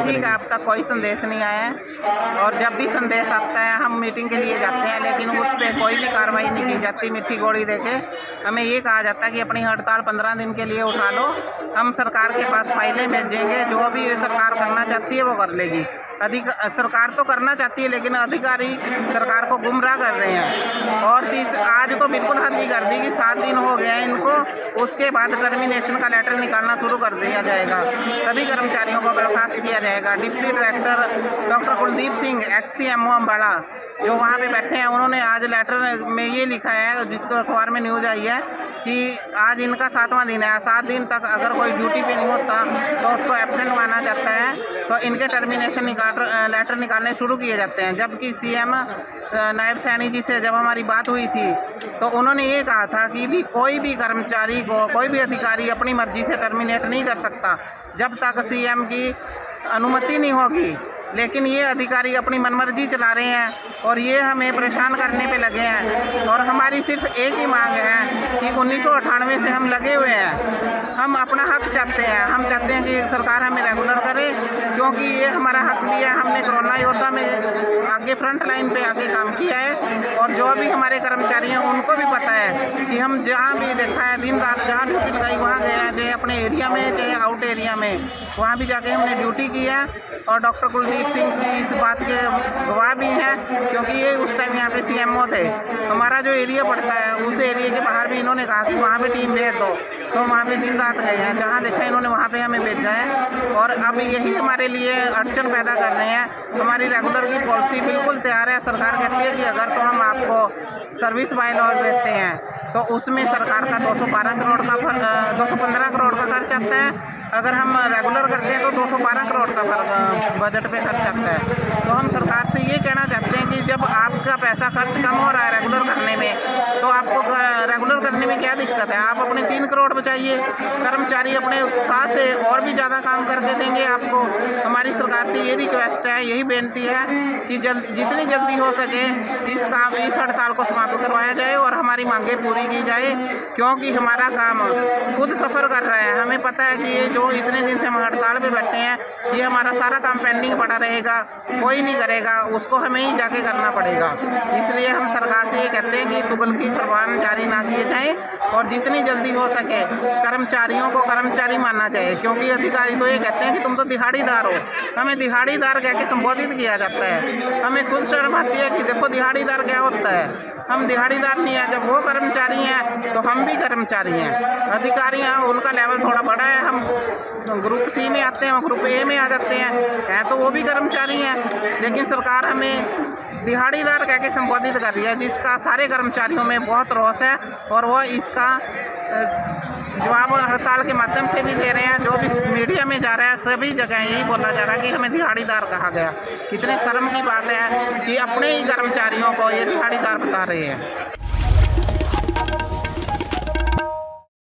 किसी का अब तक कोई संदेश नहीं आया है और जब भी संदेश आता है हम मीटिंग के लिए जाते हैं, लेकिन उस पर कोई भी कार्रवाई नहीं की जाती। मीठी गोली देके हमें ये कहा जाता है कि अपनी हड़ताल 15 दिन के लिए उठा लो, हम सरकार के पास फाइलें भेजेंगे, जो भी सरकार करना चाहती है वो कर लेगी। सरकार तो करना चाहती है लेकिन अधिकारी सरकार को गुमराह कर रहे हैं। और आज तो बिल्कुल हद ही कर दी कि 7 दिन हो गए हैं इनको, उसके बाद टर्मिनेशन का लेटर निकालना शुरू कर दिया जाएगा। सभी कर्मचारियों को बर्खास्त किया जाएगा। Deputy director doctor Kuldeep Singh XCMO Ambada जो वहाँ पे बैठे हैं, उन्होंने आज लेटर में ये लिखा है, जिसको अखबार में न्यूज़ आई है कि आज इनका 7वां दिन है। 7 दिन तक अगर कोई ड्यूटी पे नहीं होता तो उसको एब्सेंट माना जाता है, तो इनके टर्मिनेशन लेटर निकालने शुरू किए जाते हैं। जबकि CM नायब सैनी जी से जब हमारी बात हुई थी तो उन्होंने ये कहा था कि भी कोई भी कर्मचारी को, कोई भी अधिकारी अपनी मर्जी से टर्मिनेट नहीं कर सकता जब तक CM की अनुमति नहीं होगी। लेकिन ये अधिकारी अपनी मनमर्जी चला रहे हैं और ये हमें परेशान करने पे लगे हैं। और हमारी सिर्फ एक ही मांग है कि 1998 से हम लगे हुए हैं, हम अपना हक चाहते हैं। हम चाहते हैं कि सरकार हमें रेगुलर करे, क्योंकि ये हमारा हक भी है। हमने कोरोना योद्धा में आगे फ्रंट लाइन पे आके काम किया है और जो भी हमारे कर्मचारी हैं उनको भी पता है कि हम जहाँ भी देखा है, दिन रात जहाँ ड्यूटी लगाई वहाँ गए हैं, चाहे अपने एरिया में चाहे आउट एरिया में, वहाँ भी जाके हमने ड्यूटी की है। और डॉक्टर कुलदीप सिंह की इस बात के गवाह भी हैं, क्योंकि ये उस टाइम यहाँ पे CMO थे। हमारा जो एरिया पड़ता है उस एरिया के बाहर भी इन्होंने कहा कि वहाँ पे टीम भेज दो, तो वहाँ पे दिन रात गए हैं, जहाँ देखा इन्होंने वहाँ पे हमें भेजा है। और अब यही हमारे लिए अड़चन पैदा कर रहे हैं। हमारी रेगुलर की पॉलिसी बिल्कुल तैयार है। सरकार कहती है कि अगर तो हम आपको सर्विस बाय लॉज देते हैं तो उसमें सरकार का 215 करोड़ का खर्च आता है। अगर हम रेगुलर करते हैं तो 212 करोड़ का बजट पे खर्च आता है। तो हम सरकार से ये कहना चाहते हैं कि जब आपका पैसा खर्च कम हो रहा है रेगुलर करने में, तो आपको रेगुलर करने में क्या दिक्कत है? आप अपने 3 करोड़ बचाइए, कर्मचारी अपने उत्साह से और भी ज़्यादा काम करके देंगे आपको। हमारी सरकार से ये रिक्वेस्ट है, यही बेनती है कि जितनी जल्दी हो सके इस हड़ताल को समाप्त करवाया जाए और हमारी मांगें पूरी की जाए, क्योंकि हमारा काम खुद सफ़र कर रहा है। हमें पता है कि ये जो इतने दिन से हम हड़ताल पे बैठे हैं, ये हमारा सारा काम पेंडिंग पड़ा रहेगा, कोई नहीं करेगा, उसको हमें ही जाके करना पड़ेगा। इसलिए हम सरकार से ये कहते हैं कि तुगलकी परवान जारी ना किए जाएं और जितनी जल्दी हो सके कर्मचारियों को कर्मचारी मानना चाहिए। क्योंकि अधिकारी तो ये कहते हैं कि तुम तो दिहाड़ीदार हो, हमें दिहाड़ीदार कह के संबोधित किया जाता है। हमें खुद शर्म आती है कि देखो दिहाड़ीदार क्या होता है। हम दिहाड़ीदार नहीं हैं, जब वो कर्मचारी हैं तो हम भी कर्मचारी हैं। अधिकारी हैं, उनका लेवल थोड़ा बड़ा है, हम ग्रुप C में आते हैं, हम ग्रुप A में आ जाते हैं तो वो भी कर्मचारी हैं। लेकिन सरकार हमें दिहाड़ीदार कह के संबोधित कर रही है, जिसका सारे कर्मचारियों में बहुत रोष है और वह इसका जवाब हड़ताल के माध्यम से भी दे रहे हैं। जो भी मीडिया में जा रहा है सभी जगह यही बोला जा रहा है कि हमें दिहाड़ीदार कहा गया। कितने शर्म की बात है कि अपने ही कर्मचारियों को ये दिहाड़ीदार बता रहे हैं।